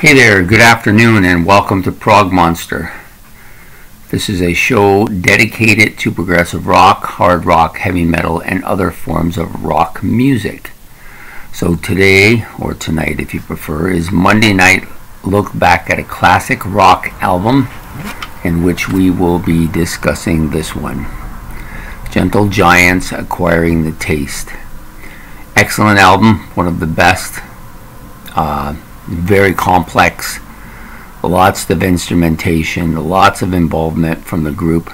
Hey there, good afternoon and welcome to Prog Monster. This is a show dedicated to progressive rock, hard rock, heavy metal, and other forms of rock music. So today, or tonight if you prefer, is Monday night look back at a classic rock album in which we will be discussing this one. Gentle Giants, Acquiring the Taste. Excellent album, one of the best. Very complex, lots of instrumentation, lots of involvement from the group.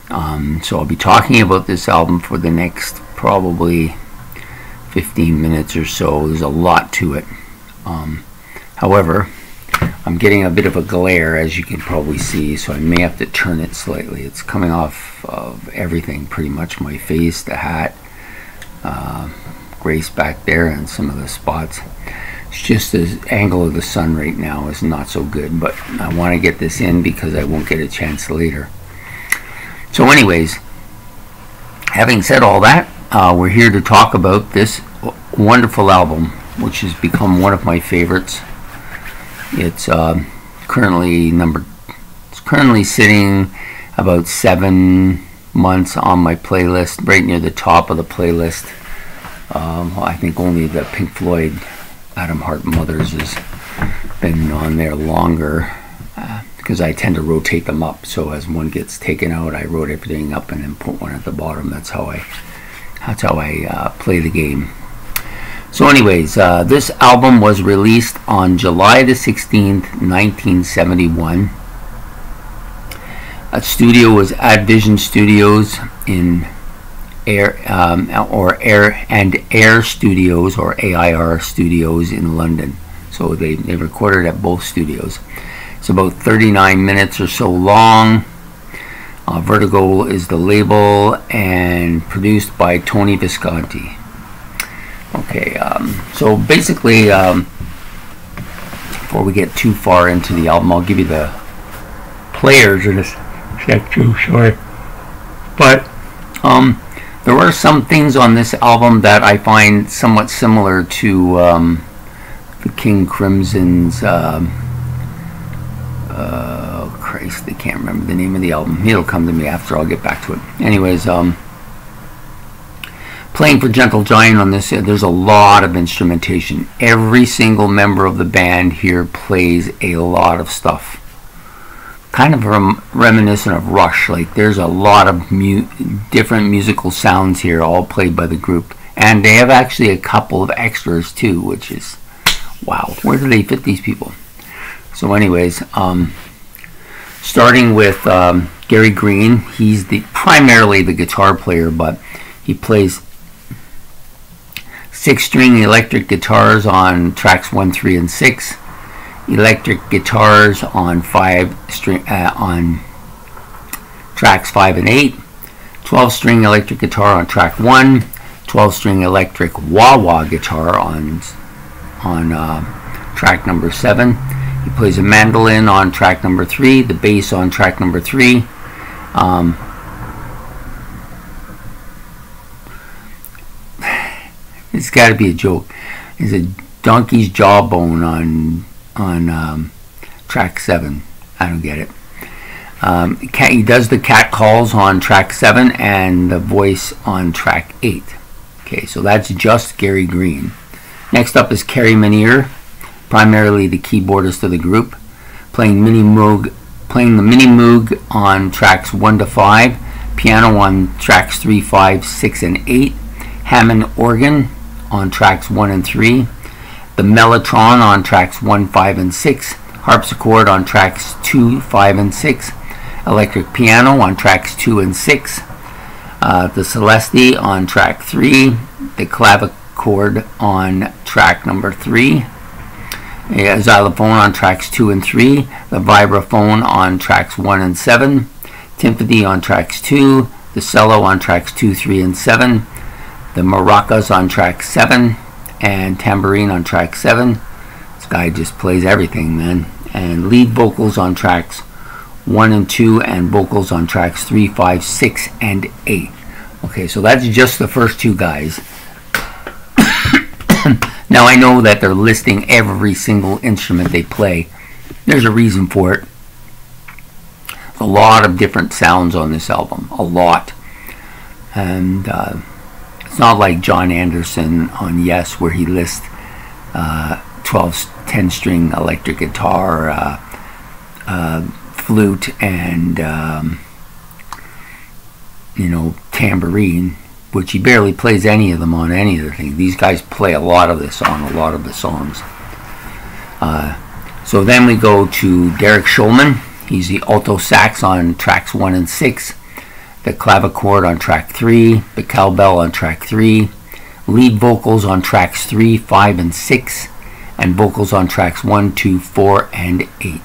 So I'll be talking about this album for the next probably 15 minutes or so. There's a lot to it. However, I'm getting a bit of a glare, as you can probably see, so I may have to turn it slightly. It's coming off of everything pretty much, my face, the hat, Grace back there, and some of the spots. It's just the angle of the sun right now is not so good, but I want to get this in because I won't get a chance later. So anyways, having said all that, we're here to talk about this wonderful album, which has become one of my favorites. It's currently sitting about 7 months on my playlist, right near the top of the playlist. I think only the Pink Floyd Adam Hart Mothers has been on there longer because I tend to rotate them up. So as one gets taken out, I wrote everything up and then put one at the bottom. That's how I play the game. So anyways, this album was released on July the 16th, 1971. Studio was Advision Studios in Air Studios, or AIR Studios in London. So they recorded at both studios. It's about 39 minutes or so long. Vertigo is the label, and produced by Tony Visconti. Okay, so basically, before we get too far into the album, I'll give you the players in this section, sorry. But there are some things on this album that I find somewhat similar to the King Crimson's, Christ, I can't remember the name of the album. It'll come to me after, I'll get back to it. Anyways, playing for Gentle Giant on this, there's a lot of instrumentation. Every single member of the band here plays a lot of stuff. Kind of reminiscent of Rush. Like, there's a lot of different musical sounds here, all played by the group, and they have actually a couple of extras too, which is wow. Where do they fit these people? So anyways, starting with Gary Green. He's primarily the guitar player, but he plays 6-string electric guitars on tracks 1, 3, and 6. Electric guitars on on tracks 5 and 8, 12-string electric guitar on track 1, 12-string electric wah-wah guitar on track number 7. He plays a mandolin on track number 3, the bass on track number 3. It's got to be a joke. There's a donkey's jawbone on track 7. I don't get it. He does the cat calls on track 7 and the voice on track 8. Okay, so that's just Gary Green. Next up is Kerry Meniere, primarily the keyboardist of the group, playing the Mini Moog on tracks 1 to 5, piano on tracks 3, 5, 6, and 8, Hammond organ on tracks 1 and 3, the Mellotron on tracks 1, 5, and 6, harpsichord on tracks 2, 5, and 6, electric piano on tracks 2 and 6, the Celeste on track 3, the clavichord on track number 3, a xylophone on tracks 2 and 3, the vibraphone on tracks 1 and 7, timpani on tracks 2, the cello on tracks 2, 3, and 7, the maracas on track 7, and tambourine on track 7. This guy just plays everything, man. And lead vocals on tracks 1 and 2, and vocals on tracks 3, 5, 6, and 8. Okay, so that's just the first two guys. Now I know that they're listing every single instrument they play. There's a reason for it. A lot of different sounds on this album, a lot. And it's not like John Anderson on Yes, where he lists 12 10-string electric guitar, flute, and tambourine, which he barely plays any of them on any of the things. These guys play a lot of this on a lot of the songs. So then we go to Derek Shulman. He's the alto sax on tracks 1 and 6, the clavichord on track 3, the cowbell on track 3, lead vocals on tracks 3, 5, and 6, and vocals on tracks 1, 2, 4, and 8.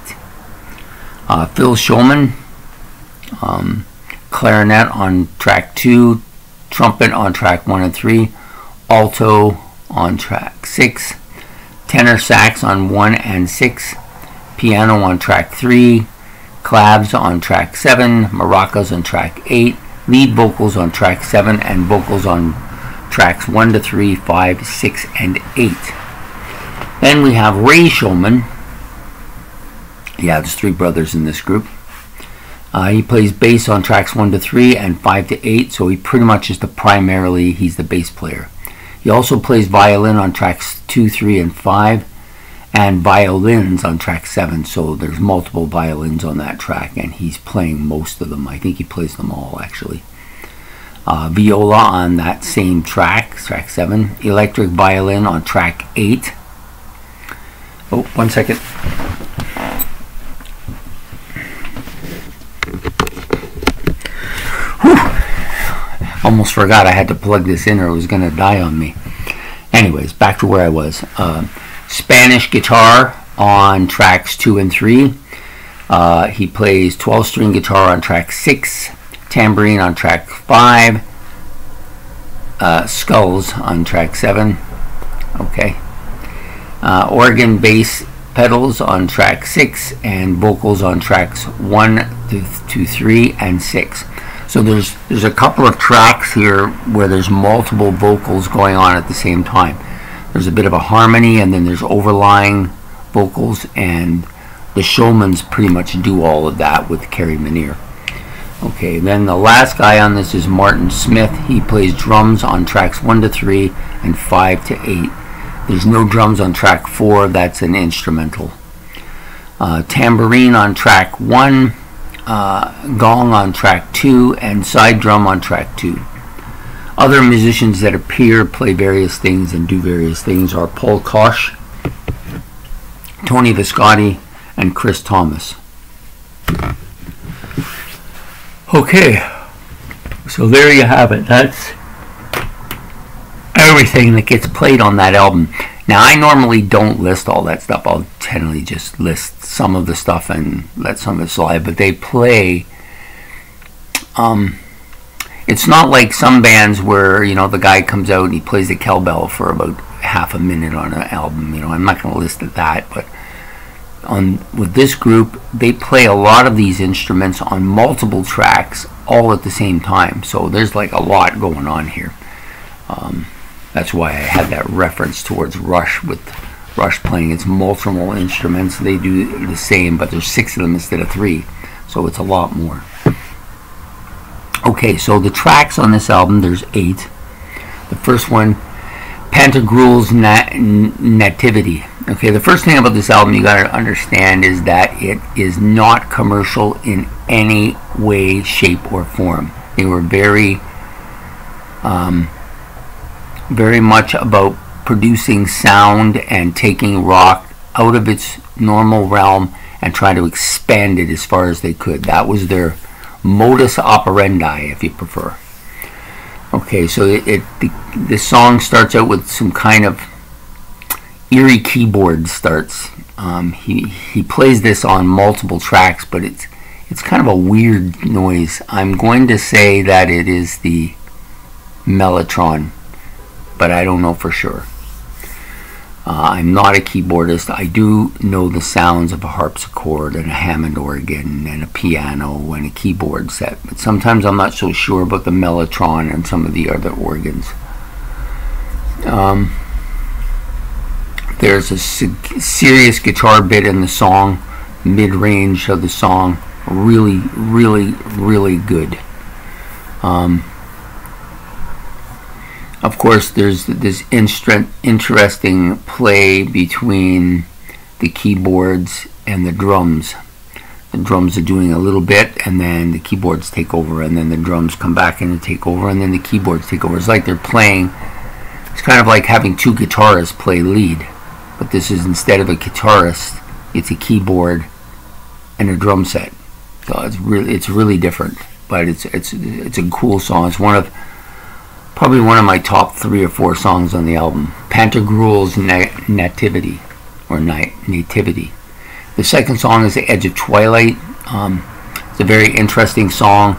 Phil Shulman, clarinet on track 2, trumpet on track 1 and 3, alto on track 6, tenor sax on 1 and 6, piano on track 3, clavs on track 7, maracas on track 8, lead vocals on track 7, and vocals on tracks 1 to 3, 5, 6, and 8. Then we have Ray Shulman. Yeah, there's 3 brothers in this group. He plays bass on tracks 1 to 3 and 5 to 8, so he pretty much is he's the bass player. He also plays violin on tracks 2, 3, and 5, and violins on track 7, so there's multiple violins on that track, and he's playing most of them. I think he plays them all, actually. Viola on that same track, track 7. Electric violin on track 8. Oh, 1 second. Whew. Almost forgot I had to plug this in or it was going to die on me. Anyways, back to where I was. Spanish guitar on tracks 2 and 3. He plays 12-string guitar on track 6, tambourine on track 5, skulls on track 7. Okay. Organ bass pedals on track 6, and vocals on tracks 1 to 3 and 6. So there's a couple of tracks here where there's multiple vocals going on at the same time. There's a bit of a harmony, and then there's overlying vocals, and the Shulmans pretty much do all of that with Kerry Minnear. Okay, then the last guy on this is Martin Smith. He plays drums on tracks 1 to 3 and 5 to 8. There's no drums on track 4, that's an instrumental. Tambourine on track 1, gong on track 2, and side drum on track 2. Other musicians that appear, play various things, and do various things are Paul Kosh, Tony Viscotti, and Chris Thomas. Okay, so there you have it. That's everything that gets played on that album. Now, I normally don't list all that stuff. I'll generally just list some of the stuff and let some of it slide, but they play... it's not like some bands where, the guy comes out and he plays the cowbell for about half a minute on an album. I'm not going to list that, but with this group, they play a lot of these instruments on multiple tracks all at the same time. So there's like a lot going on here. That's why I had that reference towards Rush, with Rush playing its multiple instruments. They do the same, but there's 6 of them instead of 3. So it's a lot more. Okay, so the tracks on this album, there's 8. The first one, Pantagruel's Nativity. Okay, the first thing about this album you got to understand is that it is not commercial in any way, shape, or form. They were very much about producing sound and taking rock out of its normal realm and trying to expand it as far as they could. That was their modus operandi, if you prefer. Okay, so the song starts out with some kind of eerie keyboard starts. He plays this on multiple tracks, but it's kind of a weird noise. I'm going to say that it is the mellotron, but I don't know for sure. I'm not a keyboardist. I do know the sounds of a harpsichord and a Hammond organ and a piano and a keyboard set, but sometimes I'm not so sure about the mellotron and some of the other organs. there's a serious guitar bit in the song, mid-range of the song, really, really, really good. Of course, there's this interesting play between the keyboards and the drums. The drums are doing a little bit, and then the keyboards take over, and then the drums come back in and take over, and then the keyboards take over. It's like they're playing. It's kind of like having two guitarists play lead, but this is, instead of a guitarist, it's a keyboard and a drum set. So it's really different, but it's a cool song. It's probably one of my top 3 or 4 songs on the album. Pantagruel's Nativity, or Nativity. The second song is The Edge of Twilight. It's a very interesting song.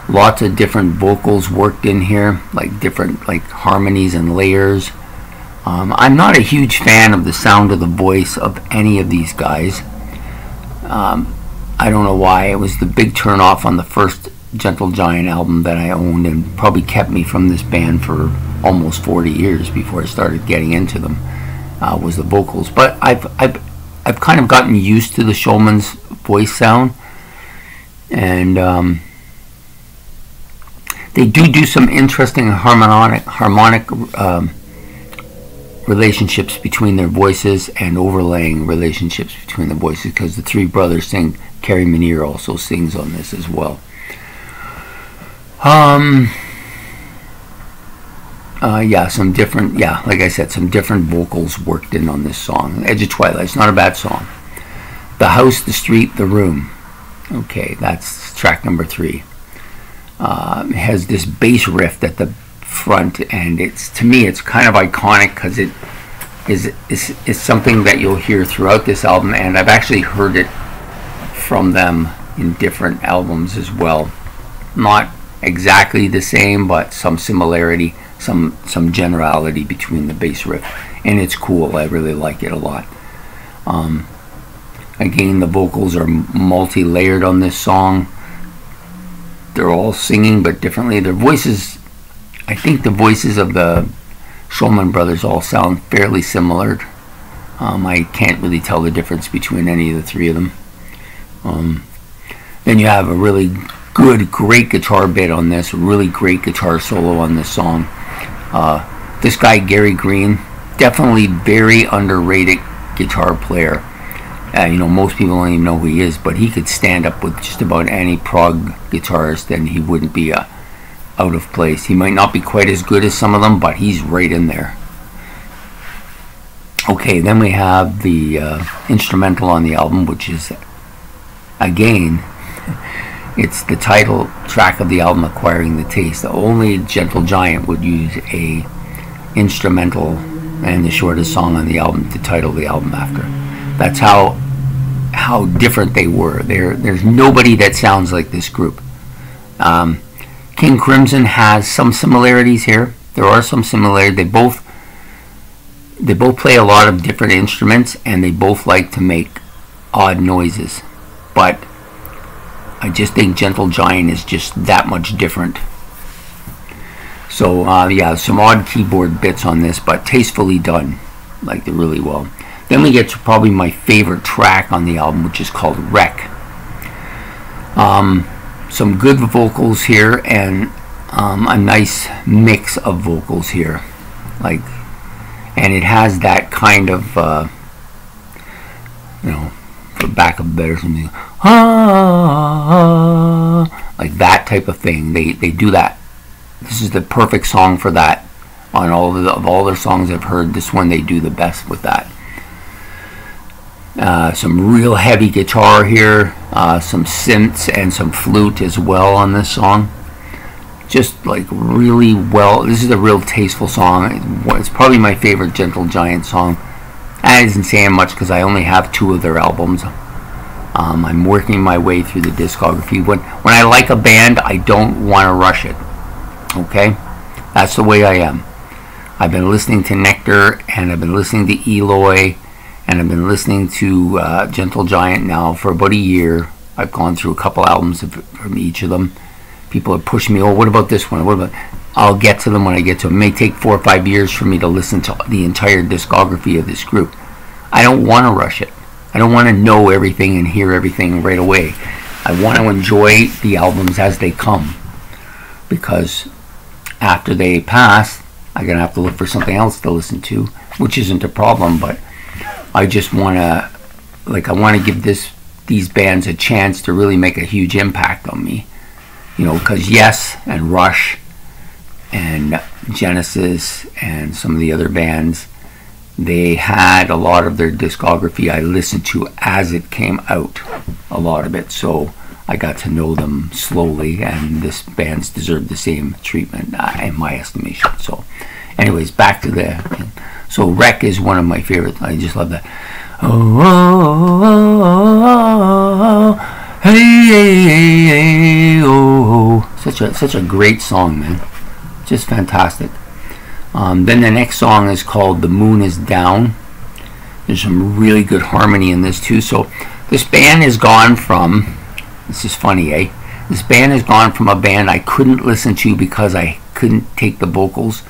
Lots of different vocals worked in here, like different harmonies and layers. I'm not a huge fan of the sound of the voice of any of these guys. I don't know why. It was the big turn off on the first Gentle Giant album that I owned, and probably kept me from this band for almost 40 years before I started getting into them, was the vocals. But I've kind of gotten used to the Shulman's voice sound, and they do some interesting harmonic relationships between their voices, and overlaying relationships between the voices, because the 3 brothers sing. Kerry Minnear also sings on this as well. Yeah, like I said, some different vocals worked in on this song. Edge of Twilight, it's not a bad song. The House, the Street, the Room. Okay, that's track number 3. It has this bass riff at the front, and to me it's kind of iconic, because it is something that you'll hear throughout this album, and I've actually heard it from them in different albums as well. Not exactly the same, but some similarity, some generality between the bass riff, and it's cool. I really like it a lot. Again, the vocals are multi-layered on this song. They're all singing, but differently. Their voices, I think the voices of the Shulman brothers all sound fairly similar. I can't really tell the difference between any of the 3 of them. Then you have a really great guitar bit on this, really great guitar solo on this song. This guy, Gary Green, definitely very underrated guitar player. Most people don't even know who he is, but he could stand up with just about any prog guitarist and he wouldn't be out of place. He might not be quite as good as some of them, but he's right in there. Okay, then we have the instrumental on the album, which is, again, it's the title track of the album, Acquiring the Taste. The only Gentle Giant would use a instrumental and the shortest song on the album to title the album after. That's how different they were. There's nobody that sounds like this group. King Crimson has some similarities here. There are some similarities. They both play a lot of different instruments, and they both like to make odd noises. But I just think Gentle Giant is just that much different. So yeah, some odd keyboard bits on this, but tastefully done. Liked it really well. Then we get to probably my favorite track on the album, which is called Wreck. Some good vocals here, and a nice mix of vocals here. And it has that kind of, for back of better something, like that type of thing. They do that. This is the perfect song for that. On all their songs I've heard, this one they do the best with that. Some real heavy guitar here, some synths and some flute as well on this song. Just really well. This is a real tasteful song. It's probably my favorite Gentle Giant song. That isn't saying much because I only have 2 of their albums. I'm working my way through the discography. When I like a band, I don't want to rush it. Okay? That's the way I am. I've been listening to Nectar, and I've been listening to Eloy, and I've been listening to Gentle Giant now for about a year. I've gone through a couple albums from each of them. People have pushed me, oh, what about this one? What about? I'll get to them when I get to them. It may take 4 or 5 years for me to listen to the entire discography of this group. I don't want to rush it. I don't want to know everything and hear everything right away. I want to enjoy the albums as they come, because after they pass, I'm going to have to look for something else to listen to, which isn't a problem, but I just want to, like, I want to give these bands a chance to really make a huge impact on me. You know, because Yes and Rush and Genesis and some of the other bands, they had a lot of their discography I listened to as it came out, a lot of it, so I got to know them slowly, and this band's deserved the same treatment in my estimation. So anyways, back to the, so Wreck is one of my favorites. I just love that. Oh, oh, oh, oh, hey, hey, hey, hey, oh, such a great song, man, just fantastic. Then the next song is called The Moon Is Down. There's some really good harmony in this too. So this band has gone from, this is funny, eh? This band has gone from a band I couldn't listen to because I couldn't take the vocals,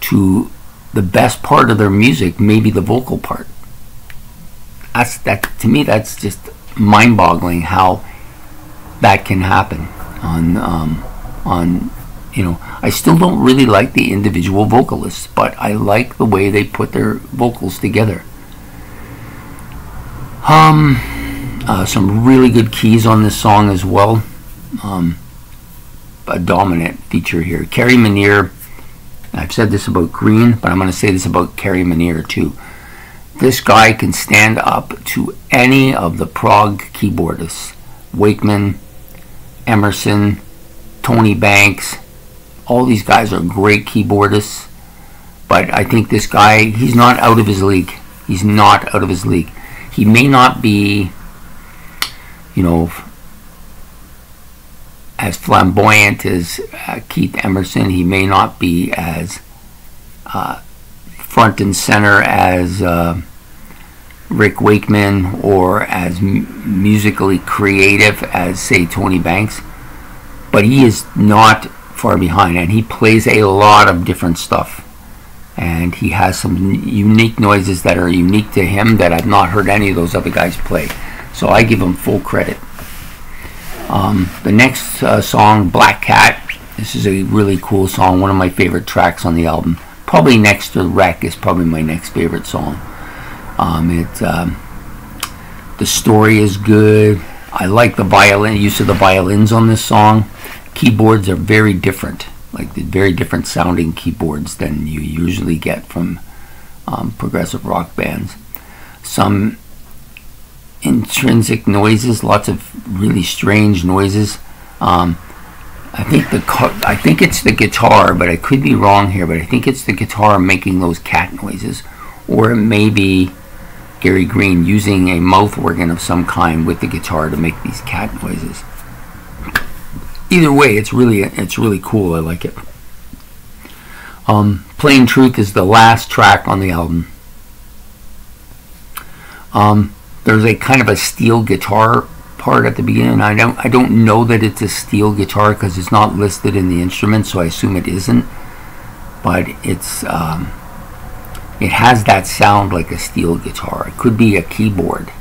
to the best part of their music, maybe the vocal part. To me, that's just mind-boggling how that can happen on you know, I still don't really like the individual vocalists, but I like the way they put their vocals together. Some really good keys on this song as well. A dominant feature here. Kerry Minier, I've said this about Green, but I'm going to say this about Kerry Minier too. This guy can stand up to any of the prog keyboardists. Wakeman, Emerson, Tony Banks. All these guys are great keyboardists, but I think this guy, he's not out of his league. He's not out of his league. He may not be, you know, as flamboyant as Keith Emerson. He may not be as front and center as Rick Wakeman, or as musically creative as, say, Tony Banks, but he is not far behind, and he plays a lot of different stuff, and he has some unique noises that are unique to him that I've not heard any of those other guys play, so I give him full credit. The next song, Black Cat, this is a really cool song, one of my favorite tracks on the album, probably next to Wreck is probably my next favorite song. The story is good. I like the use of the violins on this song. Keyboards are very different, like the very different sounding keyboards than you usually get from progressive rock bands. Some intrinsic noises, lots of really strange noises. I think it's the guitar, but I could be wrong here, but I think it's the guitar making those cat noises, or it may be Gary Green using a mouth organ of some kind with the guitar to make these cat noises. Either way, it's really cool. I like it. Plain Truth is the last track on the album. There's a kind of a steel guitar part at the beginning. I don't know that it's a steel guitar because it's not listed in the instrument, so I assume it isn't. But it's it has that sound like a steel guitar. It could be a keyboard.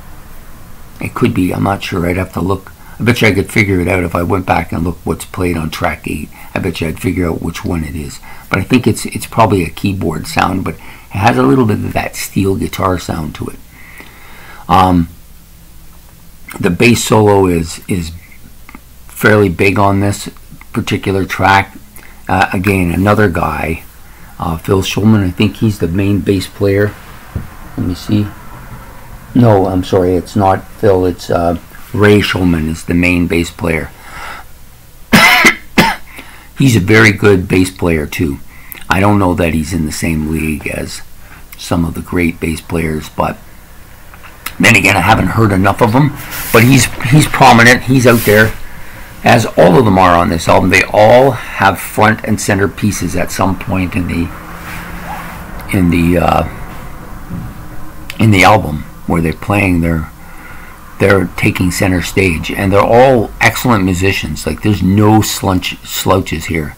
It could be. I'm not sure. I'd have to look. I bet you I could figure it out if I went back and looked what's played on track 8. I bet you I'd figure out which one it is. But I think it's probably a keyboard sound, but it has a little bit of that steel guitar sound to it. The bass solo is fairly big on this particular track. Again, another guy, Phil Shulman. I think he's the main bass player. Let me see. No, I'm sorry, it's not Phil. It's Ray Shulman is the main bass player. He's a very good bass player too. I don't know that he's in the same league as some of the great bass players, but then again, I haven't heard enough of him. But he's prominent. He's out there, as all of them are on this album. They all have front and center pieces at some point in the album where they're playing. They're taking center stage, and they're all excellent musicians. Like, there's no slouches here.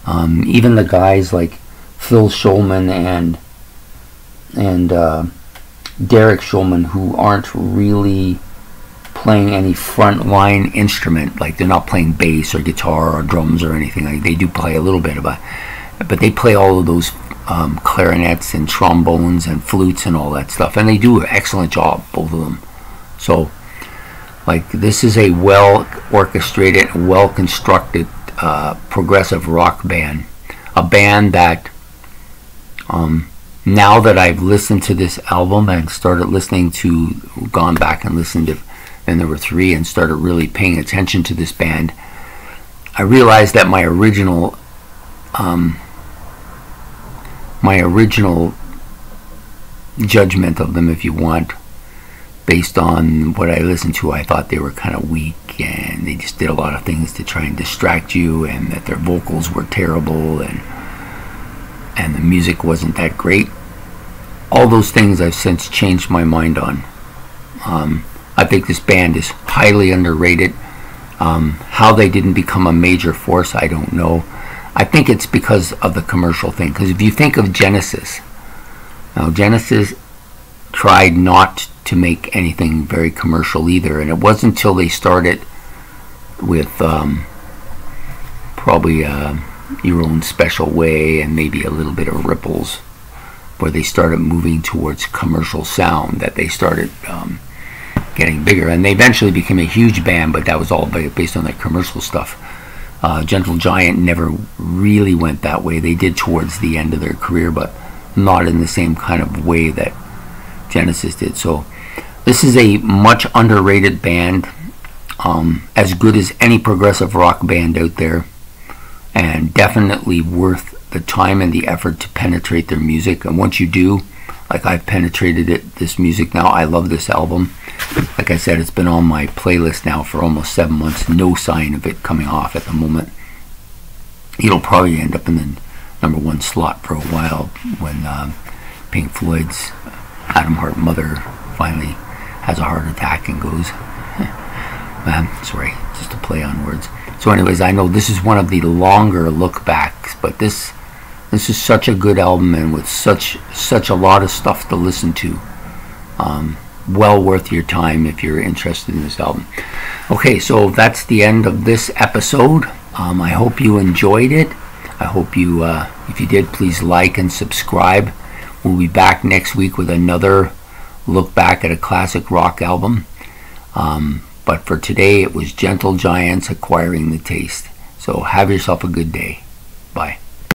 Even the guys like Phil Shulman and Derek Shulman, who aren't really playing any frontline instrument, like they're not playing bass or guitar or drums or anything. Like they do play a little bit of but they play all of those clarinets and trombones and flutes and all that stuff, and they do an excellent job, both of them. So, like, this is a well orchestrated, well constructed progressive rock band, a band that now that I've listened to this album and started listening to, gone back and listened to, and there were 3, and started really paying attention to this band, I realized that my original judgment of them, if you want, based on what I listened to, I thought they were kind of weak and they just did a lot of things to try and distract you, and that their vocals were terrible, and the music wasn't that great. All those things I've since changed my mind on. I think this band is highly underrated. How they didn't become a major force, I don't know. I think it's because of the commercial thing. Because if you think of Genesis, now Genesis tried not to make anything very commercial either, and it wasn't until they started with probably Your Own Special Way and maybe a little bit of Ripples, where they started moving towards commercial sound, that they started getting bigger, and they eventually became a huge band, but that was all based on their commercial stuff. Gentle Giant never really went that way. They did towards the end of their career, but not in the same kind of way that Genesis did. So this is a much underrated band, as good as any progressive rock band out there, and definitely worth the time and the effort to penetrate their music. And once you do, like I've penetrated this music now, I love this album. Like I said, it's been on my playlist now for almost 7 months. No sign of it coming off at the moment. It'll probably end up in the #1 slot for a while when Pink Floyd's Adam Hart mother finally has a heart attack and goes. Sorry, just a play on words. So anyways, I know this is one of the longer look backs, but this is such a good album, and with such a lot of stuff to listen to. Well worth your time if you're interested in this album. Okay, so that's the end of this episode. I hope you enjoyed it. I hope you, if you did, please like and subscribe. We'll be back next week with another look back at a classic rock album. But for today, it was Gentle Giants, Acquiring the Taste. So have yourself a good day. Bye.